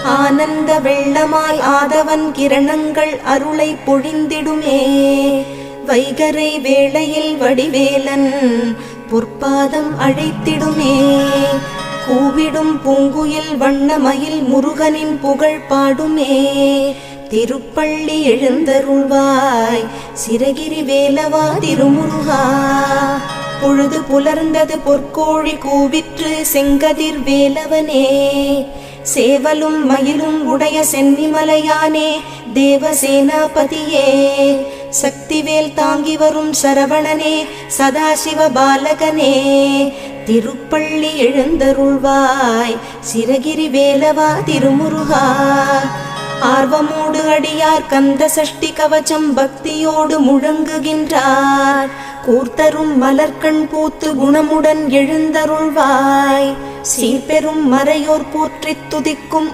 ஆனந்த வெள்ளமாய் ஆதவன் கிரணங்கள் அருளை பொழிந்திடுமே. வைகரை வேளையில் வடிவேலன் பொற்பாதம் அழைத்திடுமே. கூவிடும் பூங்குயில் வண்ணமயில் முருகனின் புகழ் பாடுமே. திருப்பள்ளி எழுந்தருள்வாய் சிரகிரி வேலவா திருமுருகா. பொழுது புலர்ந்தது பொற்கோழி கூவிற்று செங்கதிர் வேலவனே. சேவலும் மயிலும் உடைய சென்னிமலையானே தேவசேனாபதியே. சக்திவேல் தாங்கி வரும் சரவணனே சதாசிவ பாலகனே. திருப்பள்ளி எழுந்தருள்வாய் சிரகிரி வேலவா திருமுருகா. ஆர்வமோடு அடியார் கந்த சஷ்டி கவச்சம் பக்தியோடு முழங்குகின்றார். கூர்த்தரும் மலர்கண் பூத்து குணமுடன் எழுந்தருள்வாய். சீர்பெரும் மறையோர் போற்றித் துதிக்கும்